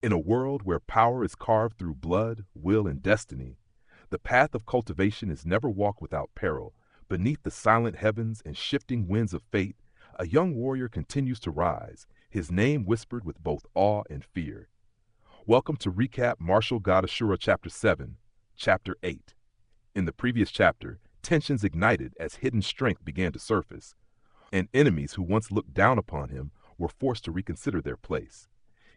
In a world where power is carved through blood, will, and destiny, the path of cultivation is never walked without peril. Beneath the silent heavens and shifting winds of fate, a young warrior continues to rise, his name whispered with both awe and fear. Welcome to Recap Martial God Asura Chapter 7, Chapter 8. In the previous chapter, tensions ignited as hidden strength began to surface, and enemies who once looked down upon him were forced to reconsider their place.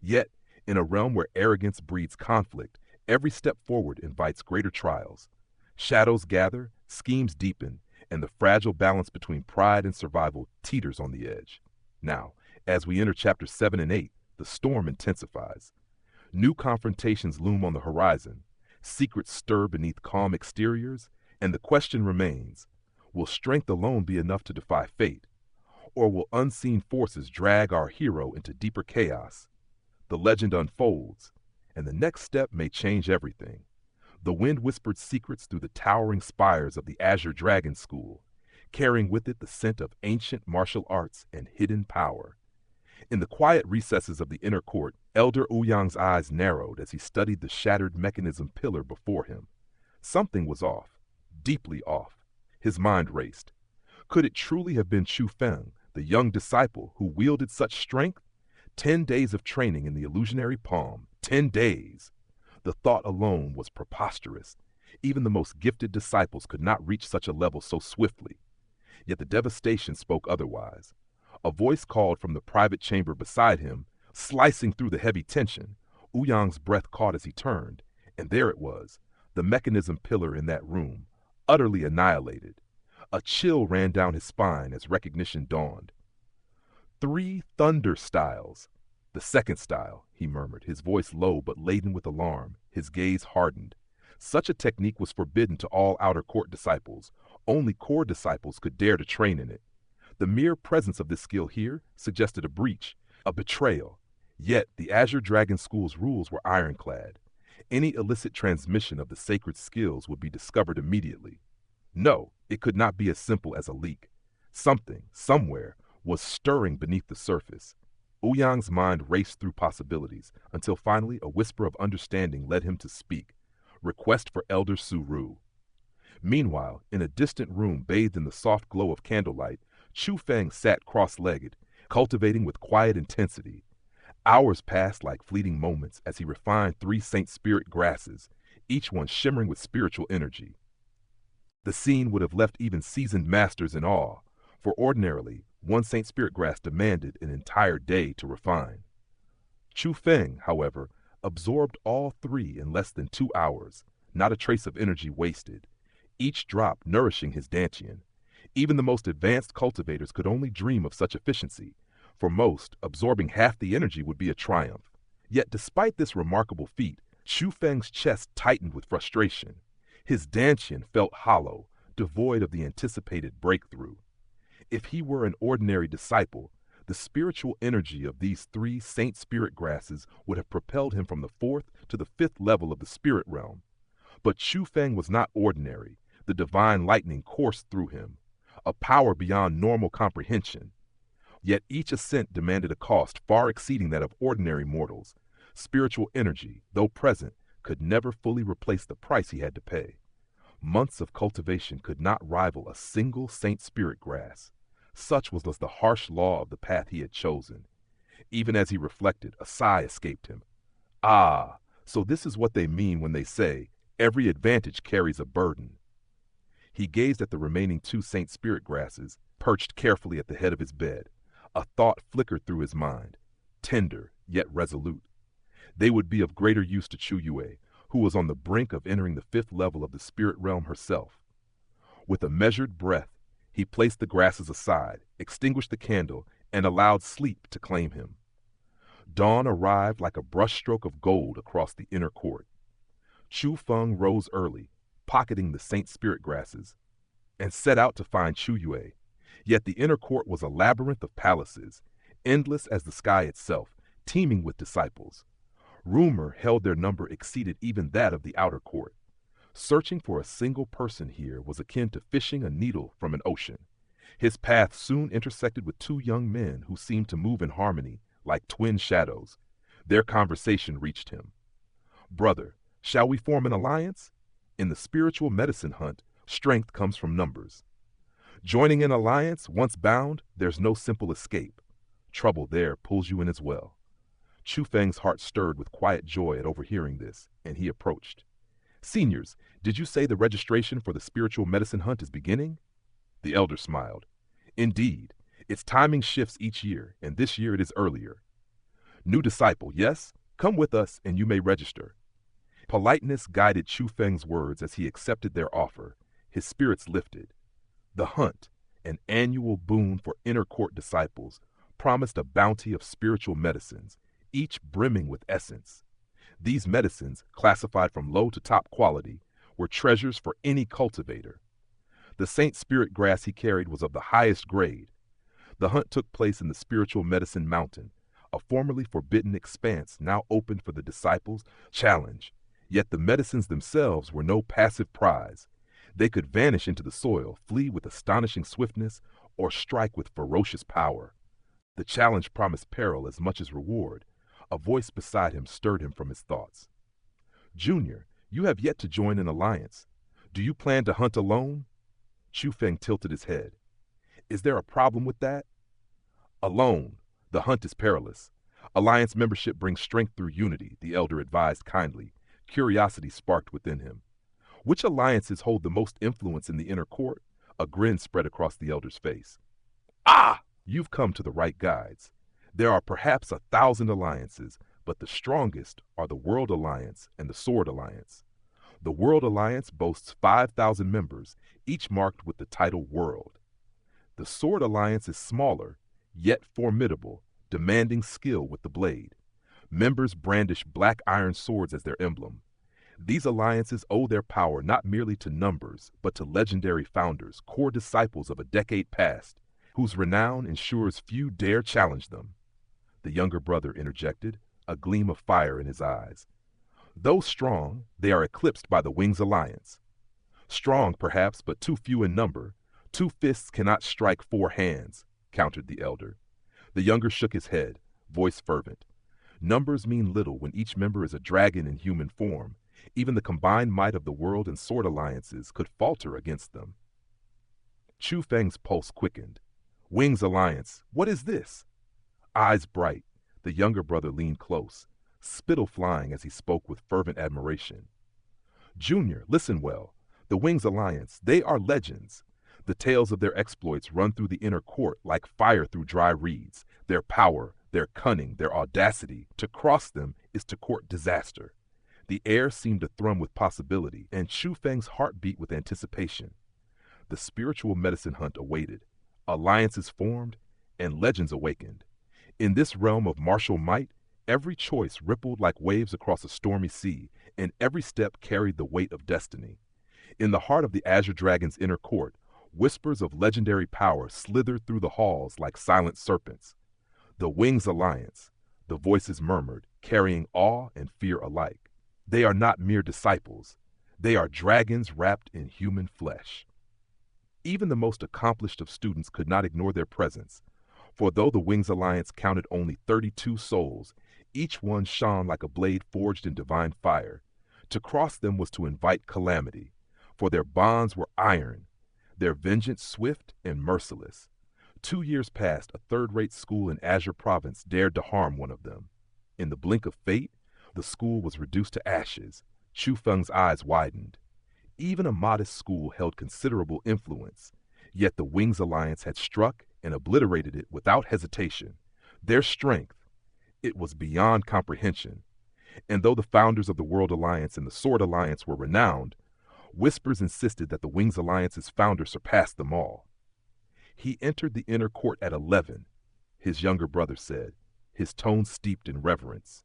Yet, in a realm where arrogance breeds conflict, every step forward invites greater trials. Shadows gather, schemes deepen, and the fragile balance between pride and survival teeters on the edge. Now, as we enter Chapters 7 and 8, the storm intensifies. New confrontations loom on the horizon, secrets stir beneath calm exteriors, and the question remains, will strength alone be enough to defy fate? Or will unseen forces drag our hero into deeper chaos? The legend unfolds, and the next step may change everything. The wind whispered secrets through the towering spires of the Azure Dragon School, carrying with it the scent of ancient martial arts and hidden power. In the quiet recesses of the inner court, Elder Ouyang's eyes narrowed as he studied the shattered mechanism pillar before him. Something was off, deeply off. His mind raced. Could it truly have been Chu Feng, the young disciple who wielded such strength? 10 days of training in the illusionary palm. 10 days! The thought alone was preposterous. Even the most gifted disciples could not reach such a level so swiftly. Yet the devastation spoke otherwise. A voice called from the private chamber beside him, slicing through the heavy tension. Ouyang's breath caught as he turned, and there it was, the mechanism pillar in that room, utterly annihilated. A chill ran down his spine as recognition dawned. 3 thunder styles. The second style, he murmured, his voice low but laden with alarm, his gaze hardened. Such a technique was forbidden to all outer court disciples. Only core disciples could dare to train in it. The mere presence of this skill here suggested a breach, a betrayal. Yet the Azure Dragon School's rules were ironclad. Any illicit transmission of the sacred skills would be discovered immediately. No, it could not be as simple as a leak. Something, somewhere, was stirring beneath the surface. Ouyang's mind raced through possibilities, until finally a whisper of understanding led him to speak. Request for Elder Suru. Meanwhile, in a distant room bathed in the soft glow of candlelight, Chu Feng sat cross-legged, cultivating with quiet intensity. Hours passed like fleeting moments as he refined 3 Saint Spirit grasses, each one shimmering with spiritual energy. The scene would have left even seasoned masters in awe, for ordinarily, 1 Saint Spirit grass demanded an entire day to refine. Chu Feng, however, absorbed all 3 in less than 2 hours, not a trace of energy wasted, each drop nourishing his dantian. Even the most advanced cultivators could only dream of such efficiency. For most, absorbing half the energy would be a triumph. Yet despite this remarkable feat, Chu Feng's chest tightened with frustration. His dantian felt hollow, devoid of the anticipated breakthrough. If he were an ordinary disciple, the spiritual energy of these 3 Saint Spirit grasses would have propelled him from the 4th to the 5th level of the spirit realm. But Chu Feng was not ordinary. The divine lightning coursed through him, a power beyond normal comprehension. Yet each ascent demanded a cost far exceeding that of ordinary mortals. Spiritual energy, though present, could never fully replace the price he had to pay. Months of cultivation could not rival a single Saint Spirit grass. Such was the harsh law of the path he had chosen. Even as he reflected, a sigh escaped him. Ah, so this is what they mean when they say, every advantage carries a burden. He gazed at the remaining 2 Saint Spirit grasses, perched carefully at the head of his bed. A thought flickered through his mind, tender yet resolute. They would be of greater use to Chu Yue, who was on the brink of entering the 5th level of the spirit realm herself. With a measured breath, he placed the grasses aside, extinguished the candle, and allowed sleep to claim him. Dawn arrived like a brushstroke of gold across the inner court. Chu Feng rose early, pocketing the Saint Spirit grasses, and set out to find Chu Yue. Yet the inner court was a labyrinth of palaces, endless as the sky itself, teeming with disciples. Rumor held their number exceeded even that of the outer court. Searching for a single person here was akin to fishing a needle from an ocean. His path soon intersected with 2 young men who seemed to move in harmony, like twin shadows. Their conversation reached him. Brother, shall we form an alliance? In the spiritual medicine hunt, strength comes from numbers. Joining an alliance, once bound, there's no simple escape. Trouble there pulls you in as well. Chu Feng's heart stirred with quiet joy at overhearing this, and he approached. Seniors, did you say the registration for the spiritual medicine hunt is beginning? The elder smiled. Indeed, its timing shifts each year, and this year it is earlier. New disciple, yes? Come with us and you may register. Politeness guided Chu Feng's words as he accepted their offer. His spirits lifted. The hunt, an annual boon for inner court disciples, promised a bounty of spiritual medicines, each brimming with essence. These medicines, classified from low to top quality, were treasures for any cultivator. The Saint Spirit grass he carried was of the highest grade. The hunt took place in the spiritual medicine mountain, a formerly forbidden expanse now open for the disciples' challenge. Yet the medicines themselves were no passive prize. They could vanish into the soil, flee with astonishing swiftness, or strike with ferocious power. The challenge promised peril as much as reward. A voice beside him stirred him from his thoughts. Junior, you have yet to join an alliance. Do you plan to hunt alone? Chu Feng tilted his head. Is there a problem with that? Alone. The hunt is perilous. Alliance membership brings strength through unity, the elder advised kindly. Curiosity sparked within him. Which alliances hold the most influence in the inner court? A grin spread across the elder's face. Ah! You've come to the right guides. There are perhaps 1,000 alliances, but the strongest are the World Alliance and the Sword Alliance. The World Alliance boasts 5,000 members, each marked with the title World. The Sword Alliance is smaller, yet formidable, demanding skill with the blade. Members brandish black iron swords as their emblem. These alliances owe their power not merely to numbers, but to legendary founders, core disciples of a decade past, whose renown ensures few dare challenge them. The younger brother interjected, a gleam of fire in his eyes. Though strong, they are eclipsed by the Wings Alliance. Strong, perhaps, but too few in number. 2 fists cannot strike 4 hands, countered the elder. The younger shook his head, voice fervent. Numbers mean little when each member is a dragon in human form. Even the combined might of the World and Sword Alliances could falter against them. Chu Feng's pulse quickened. Wings Alliance, what is this? Eyes bright, the younger brother leaned close, spittle flying as he spoke with fervent admiration. Junior, listen well. The Wings Alliance, they are legends. The tales of their exploits run through the inner court like fire through dry reeds. Their power, their cunning, their audacity, to cross them is to court disaster. The air seemed to thrum with possibility, and Chu Feng's heart beat with anticipation. The spiritual medicine hunt awaited. Alliances formed, and legends awakened. In this realm of martial might, every choice rippled like waves across a stormy sea, and every step carried the weight of destiny. In the heart of the Azure Dragon's inner court, whispers of legendary power slithered through the halls like silent serpents. The Wings Alliance, the voices murmured, carrying awe and fear alike. They are not mere disciples. They are dragons wrapped in human flesh. Even the most accomplished of students could not ignore their presence, for though the Wings Alliance counted only 32 souls, each one shone like a blade forged in divine fire. To cross them was to invite calamity, for their bonds were iron, their vengeance swift and merciless. 2 years past, a third-rate school in Azure Province dared to harm one of them. In the blink of fate, the school was reduced to ashes. Chu Feng's eyes widened. Even a modest school held considerable influence, yet the Wings Alliance had struck and obliterated it without hesitation. Their strength, it was beyond comprehension. And though the founders of the World Alliance and the Sword Alliance were renowned, whispers insisted that the Wings Alliance's founder surpassed them all. He entered the inner court at 11, his younger brother said, his tone steeped in reverence.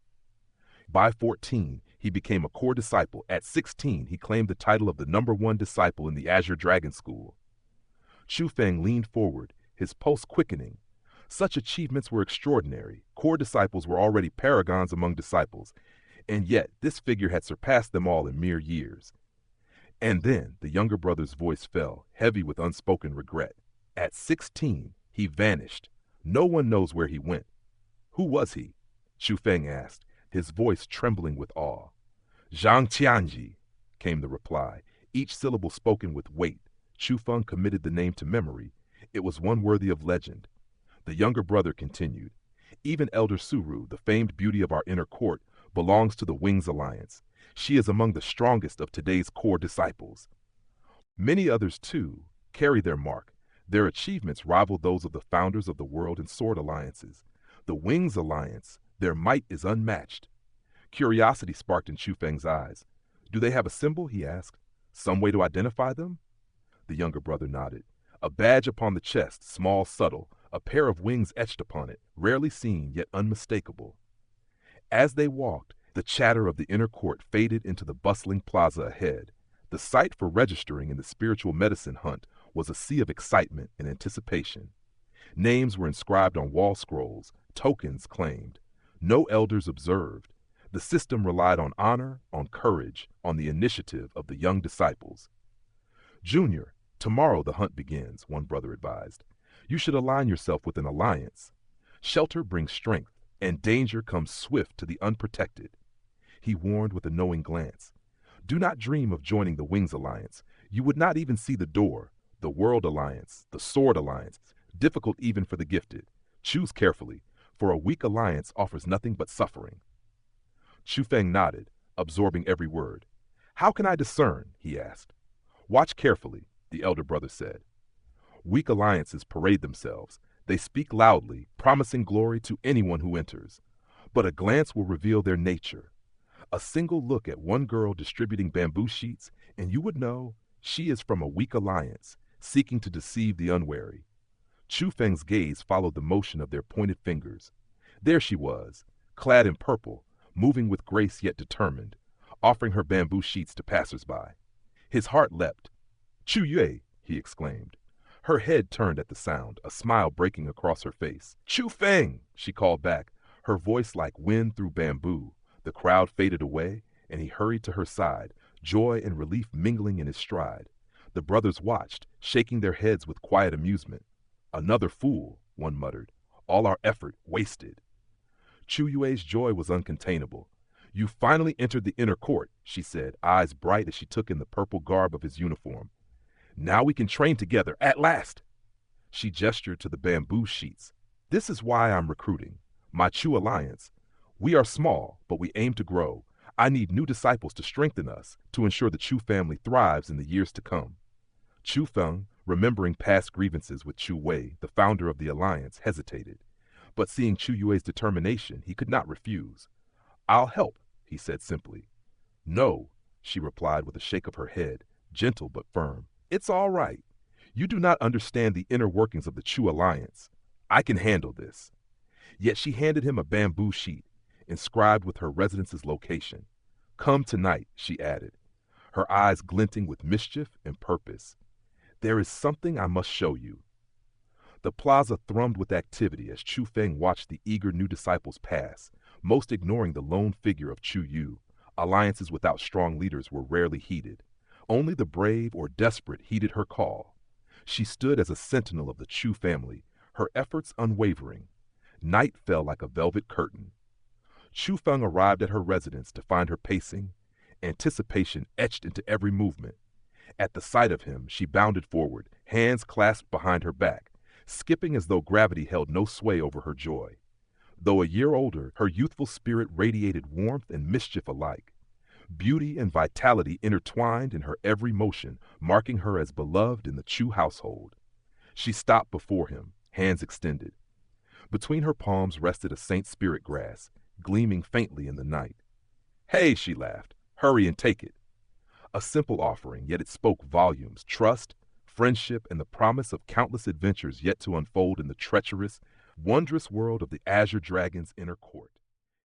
By 14, he became a core disciple. At 16, he claimed the title of the #1 disciple in the Azure Dragon School. Chu Feng leaned forward, his pulse quickening. Such achievements were extraordinary. Core disciples were already paragons among disciples, and yet this figure had surpassed them all in mere years. And then the younger brother's voice fell, heavy with unspoken regret. At 16, he vanished. No one knows where he went. Who was he? Chu Feng asked, his voice trembling with awe. Xianxia, came the reply, each syllable spoken with weight. Chu Feng committed the name to memory. It was one worthy of legend. The younger brother continued. Even Elder Suru, the famed beauty of our inner court, belongs to the Wings Alliance. She is among the strongest of today's core disciples. Many others, too, carry their mark. Their achievements rival those of the founders of the World and Sword Alliances. The Wings Alliance, their might is unmatched. Curiosity sparked in Chu Feng's eyes. Do they have a symbol, he asked. Some way to identify them? The younger brother nodded. A badge upon the chest, small, subtle, a pair of wings etched upon it, rarely seen yet unmistakable. As they walked, the chatter of the inner court faded into the bustling plaza ahead. The site for registering in the spiritual medicine hunt was a sea of excitement and anticipation. Names were inscribed on wall scrolls, tokens claimed. No elders observed. The system relied on honor, on courage, on the initiative of the young disciples. Junior, tomorrow the hunt begins, one brother advised. You should align yourself with an alliance. Shelter brings strength, and danger comes swift to the unprotected. He warned with a knowing glance. Do not dream of joining the Wings Alliance. You would not even see the door. The World Alliance, the Sword Alliance, difficult even for the gifted. Choose carefully, for a weak alliance offers nothing but suffering. Chu Feng nodded, absorbing every word. How can I discern? He asked. Watch carefully, the elder brother said. Weak alliances parade themselves. They speak loudly, promising glory to anyone who enters. But a glance will reveal their nature. A single look at one girl distributing bamboo sheets, and you would know she is from a weak alliance, seeking to deceive the unwary. Chu Feng's gaze followed the motion of their pointed fingers. There she was, clad in purple, moving with grace yet determined, offering her bamboo sheets to passers-by. His heart leapt. Chu Yue, he exclaimed. Her head turned at the sound, a smile breaking across her face. Chu Feng, she called back, her voice like wind through bamboo. The crowd faded away, and he hurried to her side, joy and relief mingling in his stride. The brothers watched, shaking their heads with quiet amusement. Another fool, one muttered. All our effort wasted. Chu Yue's joy was uncontainable. You finally entered the inner court, she said, eyes bright as she took in the purple garb of his uniform. Now we can train together, at last. She gestured to the bamboo sheets. This is why I'm recruiting. My Chu Alliance. We are small, but we aim to grow. I need new disciples to strengthen us, to ensure the Chu family thrives in the years to come. Chu Feng, remembering past grievances with Chu Wei, the founder of the alliance, hesitated. But seeing Chu Yue's determination, he could not refuse. I'll help, he said simply. No, she replied with a shake of her head, gentle but firm. It's all right. You do not understand the inner workings of the Chu Alliance. I can handle this. Yet she handed him a bamboo sheet, inscribed with her residence's location. Come tonight, she added, her eyes glinting with mischief and purpose. There is something I must show you. The plaza thrummed with activity as Chu Feng watched the eager new disciples pass, most ignoring the lone figure of Chu Yu. Alliances without strong leaders were rarely heeded. Only the brave or desperate heeded her call. She stood as a sentinel of the Chu family, her efforts unwavering. Night fell like a velvet curtain. Chu Feng arrived at her residence to find her pacing, anticipation etched into every movement. At the sight of him, she bounded forward, hands clasped behind her back, skipping as though gravity held no sway over her joy. Though a year older, her youthful spirit radiated warmth and mischief alike. Beauty and vitality intertwined in her every motion, marking her as beloved in the Chu household. She stopped before him, hands extended. Between her palms rested a Saint Spirit grass, gleaming faintly in the night. Hey, she laughed, hurry and take it. A simple offering, yet it spoke volumes, trust, friendship, and the promise of countless adventures yet to unfold in the treacherous, wondrous world of the Azure Dragon's inner court.